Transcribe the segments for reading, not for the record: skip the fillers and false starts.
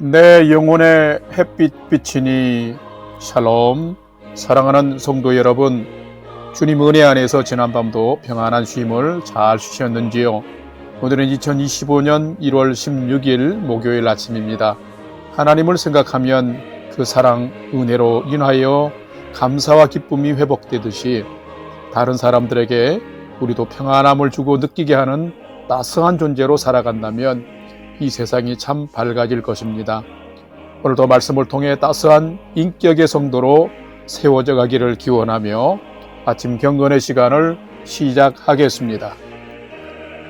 내 영혼의 햇빛 비치니 샬롬. 사랑하는 성도 여러분, 주님 은혜 안에서 지난밤도 평안한 쉼을 잘 쉬셨는지요? 오늘은 2025년 1월 16일 목요일 아침입니다. 하나님을 생각하면 그 사랑, 은혜로 인하여 감사와 기쁨이 회복되듯이 다른 사람들에게 우리도 평안함을 주고 느끼게 하는 따스한 존재로 살아간다면 이 세상이 참 밝아질 것입니다. 오늘도 말씀을 통해 따스한 인격의 성도로 세워져 가기를 기원하며 아침 경건의 시간을 시작하겠습니다.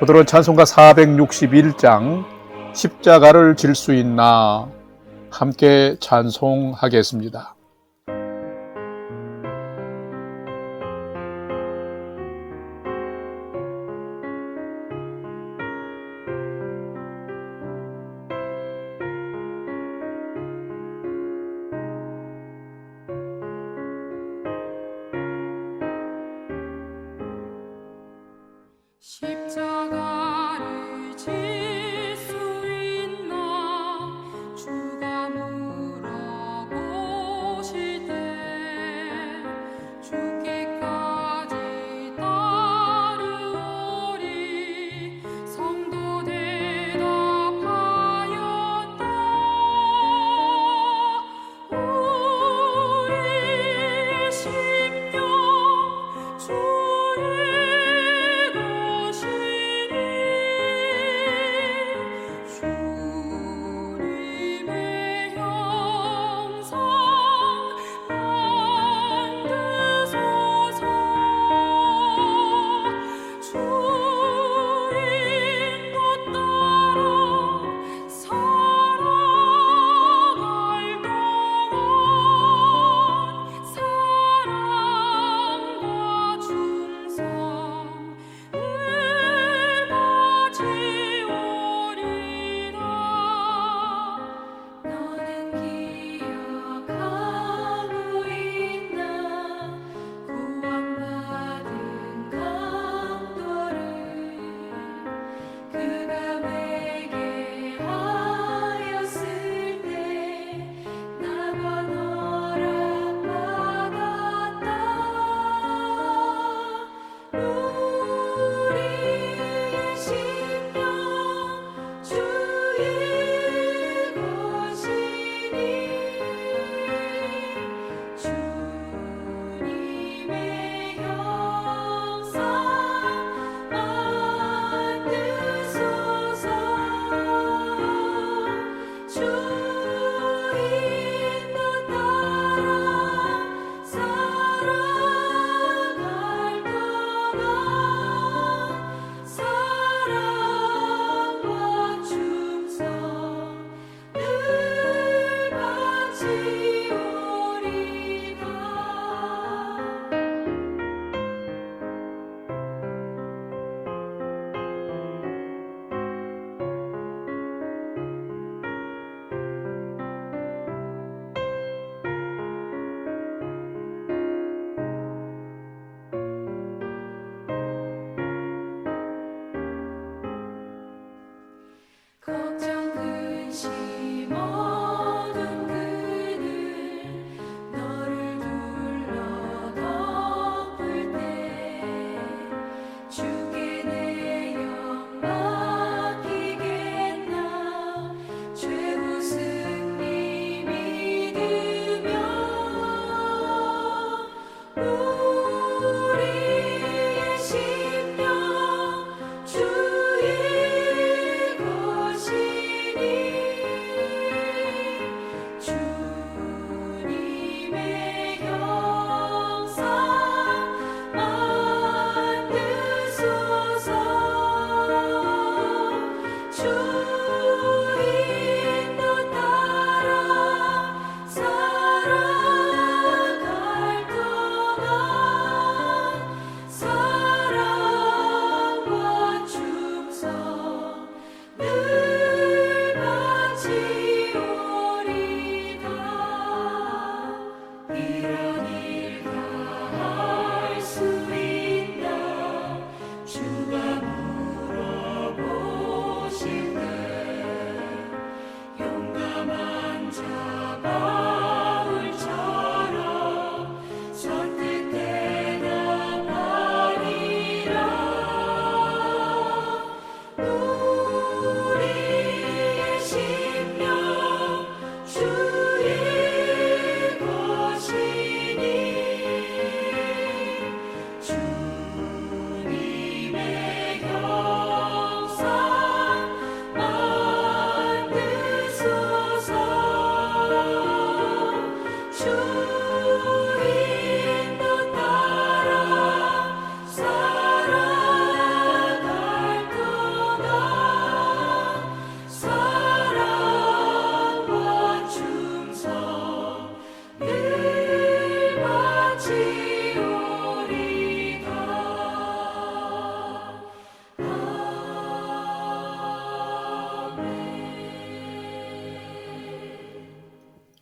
오늘은 찬송가 461장 십자가를 질 수 있나 함께 찬송하겠습니다. 십자가를 질 수 있나 주가 물어보시되 죽기까지 따르오리 성도 대답하였다. 우리의 심령 주의 것이니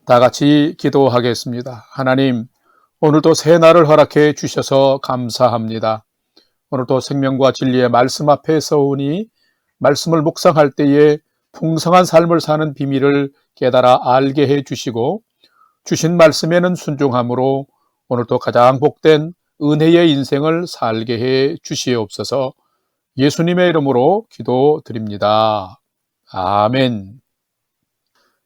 다 같이 기도하겠습니다. 하나님, 오늘도 새 날을 허락해 주셔서 감사합니다. 오늘도 생명과 진리의 말씀 앞에 서오니 말씀을 묵상할 때에 풍성한 삶을 사는 비밀을 깨달아 알게 해 주시고 주신 말씀에는 순종함으로 오늘도 가장 복된 은혜의 인생을 살게 해 주시옵소서. 예수님의 이름으로 기도드립니다. 아멘.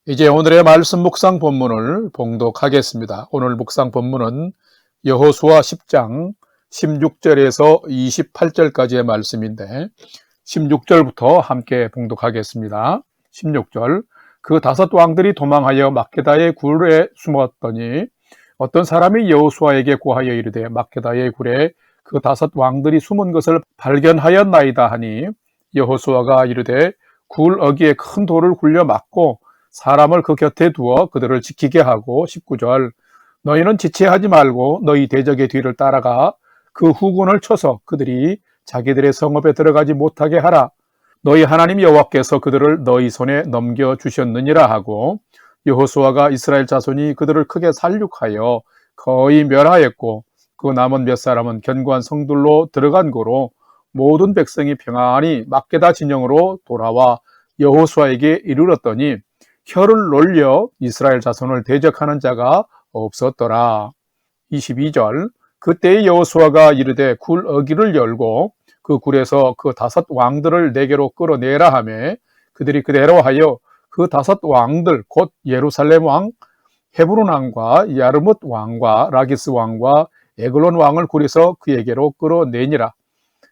이제 오늘의 말씀 묵상 본문을 봉독하겠습니다. 오늘 묵상 본문은 여호수아 10장 16절에서 28절까지의 말씀인데 16절부터 함께 봉독하겠습니다. 16절, 그 다섯 왕들이 도망하여 막게다의 굴에 숨었더니 어떤 사람이 여호수아에게 고하여 이르되 막게다의 굴에 그 다섯 왕들이 숨은 것을 발견하였나이다 하니 여호수아가 이르되 굴 어귀에 큰 돌을 굴려 막고 사람을 그 곁에 두어 그들을 지키게 하고 19절, 너희는 지체하지 말고 너희 대적의 뒤를 따라가 그 후군을 쳐서 그들이 자기들의 성읍에 들어가지 못하게 하라. 너희 하나님 여호와께서 그들을 너희 손에 넘겨주셨느니라 하고 여호수아가 이스라엘 자손이 그들을 크게 살육하여 거의 멸하였고 그 남은 몇 사람은 견고한 성들로 들어간 고로 모든 백성이 평안히 막게다 진영으로 돌아와 여호수아에게 이르렀더니 혀를 놀려 이스라엘 자손을 대적하는 자가 없었더라. 22절, 그때의 여호수아가 이르되 굴 어귀를 열고 그 굴에서 그 다섯 왕들을 내게로 끌어내라 하매 그들이 그대로 하여 그 다섯 왕들 곧 예루살렘 왕 헤브론 왕과 야르뭇 왕과 라기스 왕과 에글론 왕을 굴에서 그에게로 끌어내니라.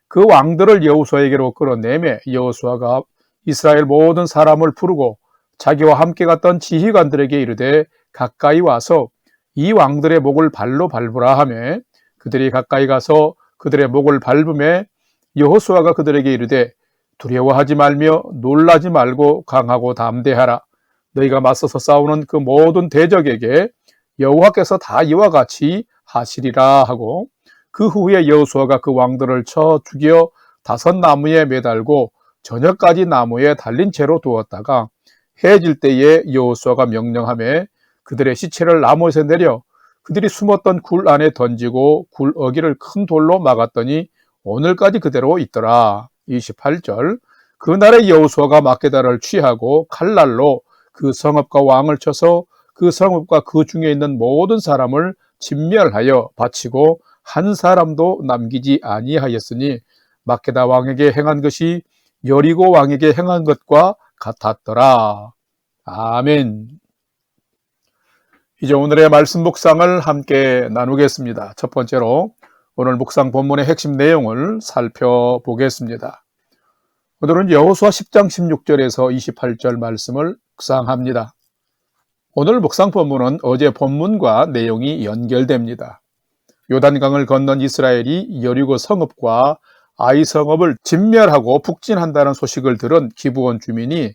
그 왕들을 여호수아에게로 끌어내매 여호수아가 이스라엘 모든 사람을 부르고 자기와 함께 갔던 지휘관들에게 이르되 가까이 와서 이 왕들의 목을 발로 밟으라 하며 그들이 가까이 가서 그들의 목을 밟음에 여호수아가 그들에게 이르되 두려워하지 말며 놀라지 말고 강하고 담대하라. 너희가 맞서서 싸우는 그 모든 대적에게 여호와께서 다 이와 같이 하시리라 하고 그 후에 여호수아가 그 왕들을 쳐 죽여 다섯 나무에 매달고 저녁까지 나무에 달린 채로 두었다가 해질 때에 여호수아가 명령하며 그들의 시체를 나무에서 내려 그들이 숨었던 굴 안에 던지고 굴 어귀를 큰 돌로 막았더니 오늘까지 그대로 있더라. 28절, 그날에 여호수아가 막게다를 취하고 칼날로 그 성읍과 왕을 쳐서 그 성읍과 그 중에 있는 모든 사람을 진멸하여 바치고 한 사람도 남기지 아니하였으니 막게다 왕에게 행한 것이 여리고 왕에게 행한 것과 같았더라. 아멘. 이제 오늘의 말씀 묵상을 함께 나누겠습니다. 첫 번째로 오늘 묵상 본문의 핵심 내용을 살펴보겠습니다. 오늘은 여호수아 10장 16절에서 28절 말씀을 묵상합니다. 오늘 묵상 본문은 어제 본문과 내용이 연결됩니다. 요단강을 건넌 이스라엘이 여리고 성읍과 아이 성읍을 진멸하고 북진한다는 소식을 들은 기브온 주민이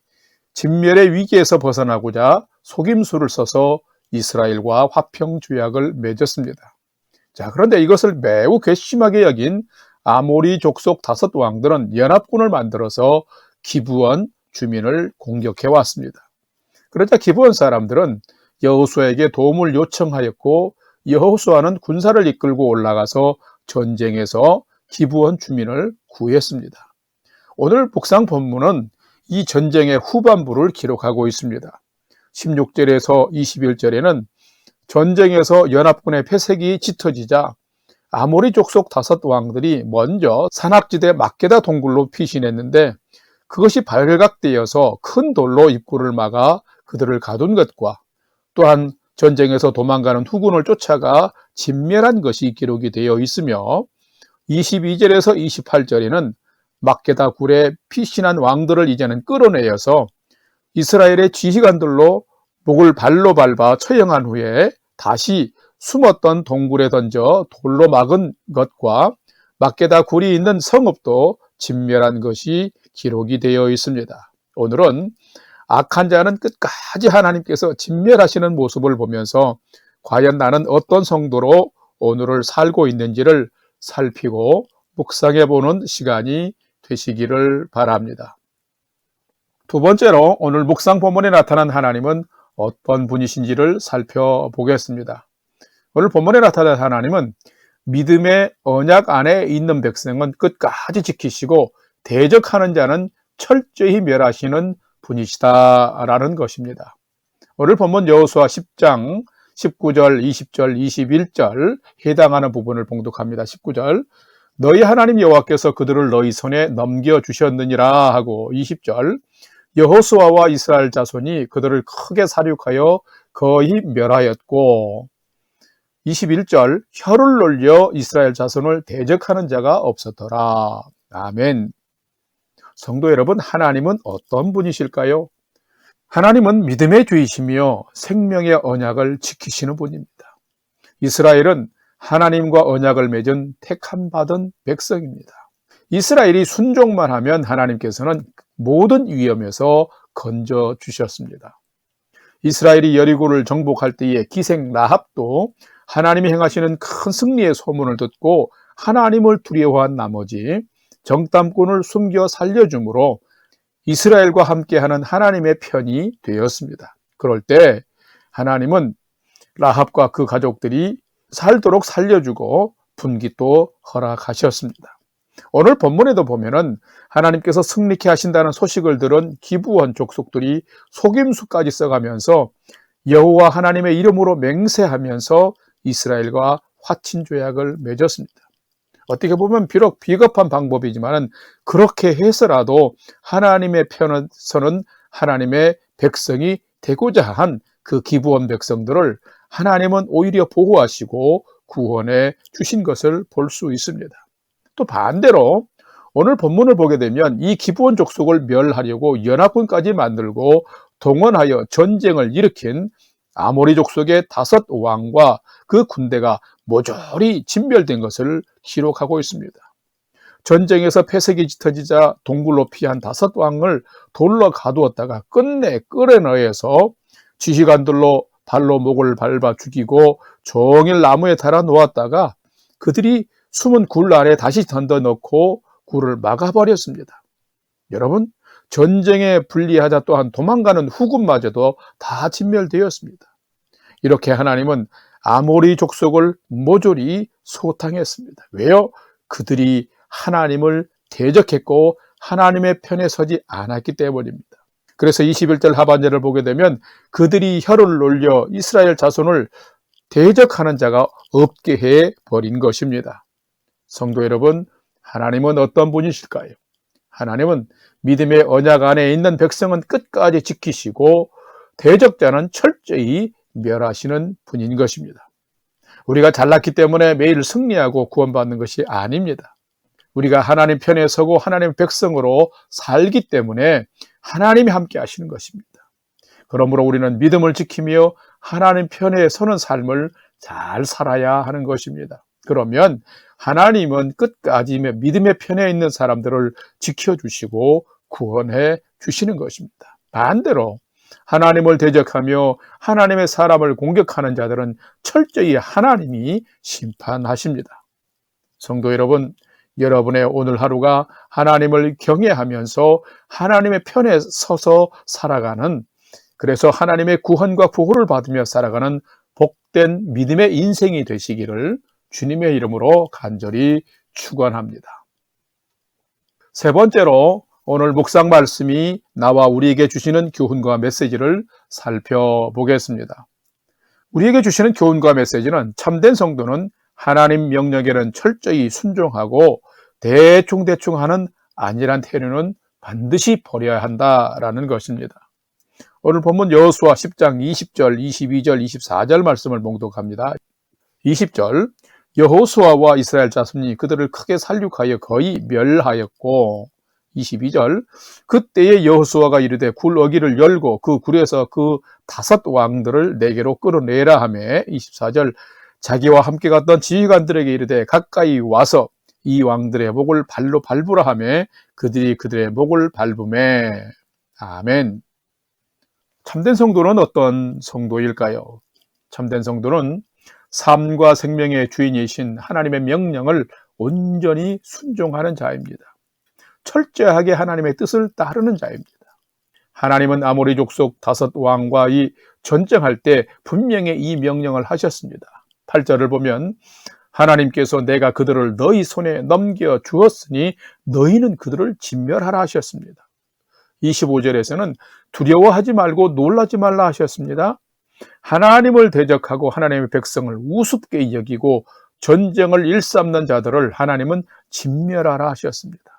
진멸의 위기에서 벗어나고자 속임수를 써서 이스라엘과 화평조약을 맺었습니다. 자, 그런데 이것을 매우 괘씸하게 여긴 아모리 족속 다섯 왕들은 연합군을 만들어서 기브온 주민을 공격해 왔습니다. 그러자 기브온 사람들은 여호수아에게 도움을 요청하였고 여호수아는 군사를 이끌고 올라가서 전쟁에서 기브온 주민을 구했습니다. 오늘 묵상 본문은 이 전쟁의 후반부를 기록하고 있습니다. 16절에서 21절에는 전쟁에서 연합군의 패색이 짙어지자 아모리 족속 다섯 왕들이 먼저 산악지대 막게다 동굴로 피신했는데 그것이 발각되어서 큰 돌로 입구를 막아 그들을 가둔 것과 또한 전쟁에서 도망가는 후군을 쫓아가 진멸한 것이 기록이 되어 있으며 22절에서 28절에는 막게다 굴에 피신한 왕들을 이제는 끌어내어서 이스라엘의 지휘관들로 목을 발로 밟아 처형한 후에 다시 숨었던 동굴에 던져 돌로 막은 것과 막게다 굴이 있는 성읍도 진멸한 것이 기록이 되어 있습니다. 오늘은 악한 자는 끝까지 하나님께서 진멸하시는 모습을 보면서 과연 나는 어떤 성도로 오늘을 살고 있는지를 살피고 묵상해 보는 시간이 되시기를 바랍니다. 두 번째로 오늘 묵상 본문에 나타난 하나님은 어떤 분이신지를 살펴보겠습니다. 오늘 본문에 나타난 하나님은 믿음의 언약 안에 있는 백성은 끝까지 지키시고 대적하는 자는 철저히 멸하시는 분이시다라는 것입니다. 오늘 본문 여호수아 10장 19절, 20절, 21절 해당하는 부분을 봉독합니다. 19절 너희 하나님 여호와께서 그들을 너희 손에 넘겨주셨느니라 하고 20절 여호수아와 이스라엘 자손이 그들을 크게 살육하여 거의 멸하였고 21절 혀를 놀려 이스라엘 자손을 대적하는 자가 없었더라. 아멘. 성도 여러분, 하나님은 어떤 분이실까요? 하나님은 믿음의 주이시며 생명의 언약을 지키시는 분입니다. 이스라엘은 하나님과 언약을 맺은 택함 받은 백성입니다. 이스라엘이 순종만 하면 하나님께서는 모든 위험에서 건져 주셨습니다. 이스라엘이 여리고를 정복할 때의 기생 라합도 하나님이 행하시는 큰 승리의 소문을 듣고 하나님을 두려워한 나머지 정탐꾼을 숨겨 살려줌으로 이스라엘과 함께하는 하나님의 편이 되었습니다. 그럴 때 하나님은 라합과 그 가족들이 살도록 살려주고 분깃도 허락하셨습니다. 오늘 본문에도 보면은 하나님께서 승리케 하신다는 소식을 들은 기브온 족속들이 속임수까지 써가면서 여호와 하나님의 이름으로 맹세하면서 이스라엘과 화친 조약을 맺었습니다. 어떻게 보면 비록 비겁한 방법이지만 그렇게 해서라도 하나님의 편에 서는 하나님의 백성이 되고자 한 그 기브온 백성들을 하나님은 오히려 보호하시고 구원해 주신 것을 볼 수 있습니다. 또 반대로 오늘 본문을 보게 되면 이 기브온 족속을 멸하려고 연합군까지 만들고 동원하여 전쟁을 일으킨 아모리 족속의 5 왕과 그 군대가 모조리 진멸된 것을 기록하고 있습니다. 전쟁에서 패색이 짙어지자 동굴로 피한 5 왕을 돌로 가두었다가 끝내 끌어내어서 지휘관들로 발로 목을 밟아 죽이고 종일 나무에 달아 놓았다가 그들이 숨은 굴 안에 다시 던져 넣고 굴을 막아버렸습니다. 여러분, 전쟁에 불리하자 또한 도망가는 후군마저도 다 진멸되었습니다. 이렇게 하나님은 아모리 족속을 모조리 소탕했습니다. 왜요? 그들이 하나님을 대적했고 하나님의 편에 서지 않았기 때문입니다. 그래서 21절 하반절을 보게 되면 그들이 혀를 놀려 이스라엘 자손을 대적하는 자가 없게 해버린 것입니다. 성도 여러분, 하나님은 어떤 분이실까요? 하나님은 믿음의 언약 안에 있는 백성은 끝까지 지키시고 대적자는 철저히 멸하시는 분인 것입니다. 우리가 잘났기 때문에 매일 승리하고 구원받는 것이 아닙니다. 우리가 하나님 편에 서고 하나님의 백성으로 살기 때문에 하나님이 함께 하시는 것입니다. 그러므로 우리는 믿음을 지키며 하나님 편에 서는 삶을 잘 살아야 하는 것입니다. 그러면 하나님은 끝까지 믿음의 편에 있는 사람들을 지켜주시고 구원해 주시는 것입니다. 반대로 하나님을 대적하며 하나님의 사람을 공격하는 자들은 철저히 하나님이 심판하십니다. 성도 여러분, 여러분의 오늘 하루가 하나님을 경외하면서 하나님의 편에 서서 살아가는, 그래서 하나님의 구원과 구호를 받으며 살아가는 복된 믿음의 인생이 되시기를 주님의 이름으로 간절히 축원합니다. 세 번째로 오늘 묵상 말씀이 나와 우리에게 주시는 교훈과 메시지를 살펴보겠습니다. 우리에게 주시는 교훈과 메시지는 참된 성도는 하나님 명령에는 철저히 순종하고 대충대충 하는 안일한 태도는 반드시 버려야 한다라는 것입니다. 오늘 본문 여호수아 10장 20절, 22절, 24절 말씀을 봉독합니다. 20절 여호수아와 이스라엘 자손이 그들을 크게 살육하여 거의 멸하였고 22절 그때에 여호수아가 이르되 굴 어기를 열고 그 굴에서 그 5 왕들을 내게로 끌어내라 하매 24절 자기와 함께 갔던 지휘관들에게 이르되 가까이 와서 이 왕들의 목을 발로 밟으라 하매 그들이 그들의 목을 밟으매. 아멘. 참된 성도는 어떤 성도일까요? 참된 성도는 삶과 생명의 주인이신 하나님의 명령을 온전히 순종하는 자입니다. 철저하게 하나님의 뜻을 따르는 자입니다. 하나님은 아모리 족속 5 왕과 이 전쟁할 때 분명히 이 명령을 하셨습니다. 8절을 보면 하나님께서 내가 그들을 너희 손에 넘겨 주었으니 너희는 그들을 진멸하라 하셨습니다. 25절에서는 두려워하지 말고 놀라지 말라 하셨습니다. 하나님을 대적하고 하나님의 백성을 우습게 여기고 전쟁을 일삼는 자들을 하나님은 진멸하라 하셨습니다.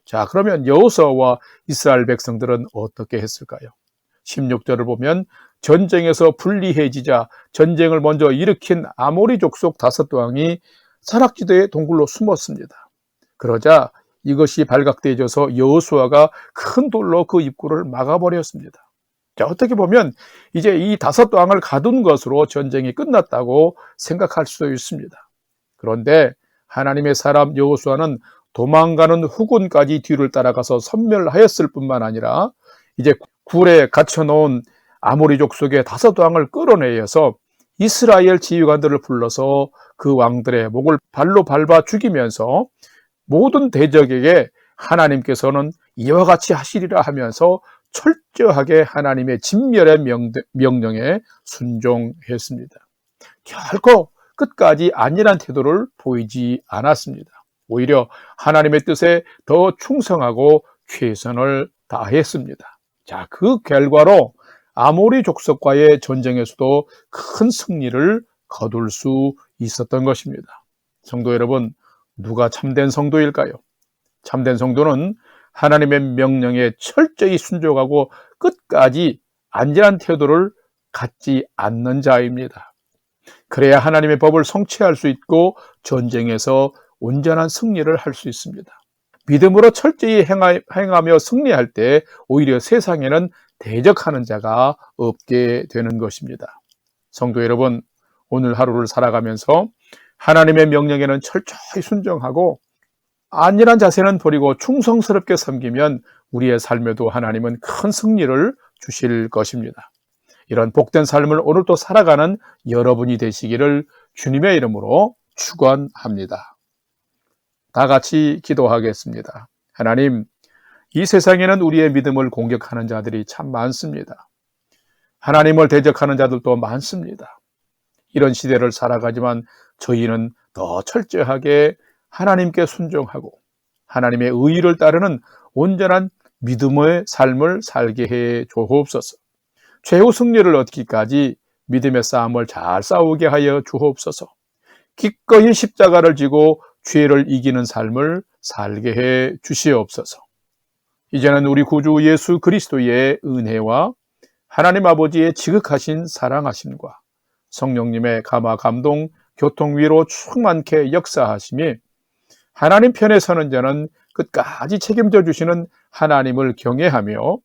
자, 그러면 여호수아와 이스라엘 백성들은 어떻게 했을까요? 16절을 보면 전쟁에서 불리해지자 전쟁을 먼저 일으킨 아모리 족속 5왕이 사락지대의 동굴로 숨었습니다. 그러자 이것이 발각되어져서 여호수아가 큰 돌로 그 입구를 막아버렸습니다. 자, 어떻게 보면 이제 이 5왕을 가둔 것으로 전쟁이 끝났다고 생각할 수도 있습니다. 그런데 하나님의 사람 여호수아는 도망가는 후군까지 뒤를 따라가서 섬멸하였을 뿐만 아니라 이제 굴에 갇혀놓은 아모리 족속의 5왕을 끌어내어서 이스라엘 지휘관들을 불러서 그 왕들의 목을 발로 밟아 죽이면서 모든 대적에게 하나님께서는 이와 같이 하시리라 하면서 철저하게 하나님의 진멸의 명령에 순종했습니다. 결코 끝까지 안일한 태도를 보이지 않았습니다. 오히려 하나님의 뜻에 더 충성하고 최선을 다했습니다. 자, 그 결과로 아모리 족속과의 전쟁에서도 큰 승리를 거둘 수 있었던 것입니다. 성도 여러분, 누가 참된 성도일까요? 참된 성도는 하나님의 명령에 철저히 순종하고 끝까지 안전한 태도를 갖지 않는 자입니다. 그래야 하나님의 법을 성취할 수 있고 전쟁에서 온전한 승리를 할 수 있습니다. 믿음으로 철저히 행하며 승리할 때 오히려 세상에는 대적하는 자가 없게 되는 것입니다. 성도 여러분, 오늘 하루를 살아가면서 하나님의 명령에는 철저히 순종하고 안일한 자세는 버리고 충성스럽게 섬기면 우리의 삶에도 하나님은 큰 승리를 주실 것입니다. 이런 복된 삶을 오늘도 살아가는 여러분이 되시기를 주님의 이름으로 축원합니다. 다 같이 기도하겠습니다. 하나님, 이 세상에는 우리의 믿음을 공격하는 자들이 참 많습니다. 하나님을 대적하는 자들도 많습니다. 이런 시대를 살아가지만 저희는 더 철저하게 하나님께 순종하고 하나님의 의의를 따르는 온전한 믿음의 삶을 살게 해 주옵소서. 최후 승리를 얻기까지 믿음의 싸움을 잘 싸우게 하여 주옵소서. 기꺼이 십자가를 지고 죄를 이기는 삶을 살게 해 주시옵소서. 이제는 우리 구주 예수 그리스도의 은혜와 하나님 아버지의 지극하신 사랑하심과 성령님의 감화 감동 교통 위로 충만케 역사하심이 하나님 편에 서는 자는 끝까지 책임져 주시는 하나님을 경외하며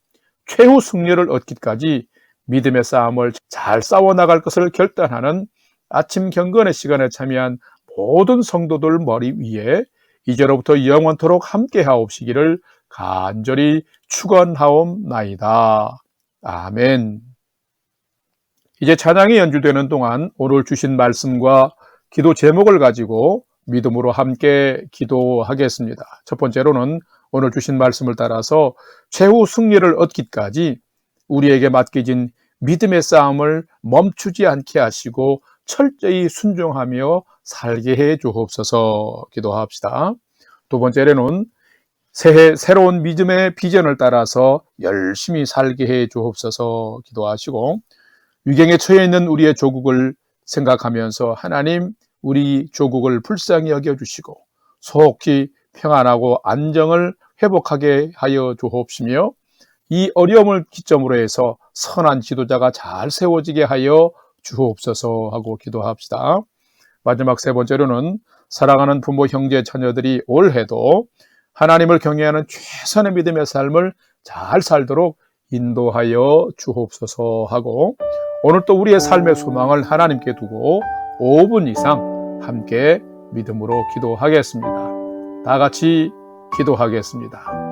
최후 승리를 얻기까지 믿음의 싸움을 잘 싸워나갈 것을 결단하는 아침 경건의 시간에 참여한 모든 성도들 머리 위에 이제로부터 영원토록 함께 하옵시기를 간절히 축원하옵나이다. 아멘. 이제 찬양이 연주되는 동안 오늘 주신 말씀과 기도 제목을 가지고 믿음으로 함께 기도하겠습니다. 첫 번째로는 오늘 주신 말씀을 따라서 최후 승리를 얻기까지 우리에게 맡겨진 믿음의 싸움을 멈추지 않게 하시고 철저히 순종하며 살게 해 주옵소서 기도합시다. 두 번째로는 새해 새로운 믿음의 비전을 따라서 열심히 살게 해 주옵소서 기도하시고 위경에 처해 있는 우리의 조국을 생각하면서 하나님 우리 조국을 불쌍히 여겨주시고 속히 평안하고 안정을 회복하게 하여 주옵시며 이 어려움을 기점으로 해서 선한 지도자가 잘 세워지게 하여 주옵소서 하고 기도합시다. 마지막 세 번째로는 사랑하는 부모, 형제, 자녀들이 올해도 하나님을 경외하는 최선의 믿음의 삶을 잘 살도록 인도하여 주옵소서 하고 오늘 또 우리의 삶의 소망을 하나님께 두고 5분 이상 함께 믿음으로 기도하겠습니다. 다 같이 기도하겠습니다.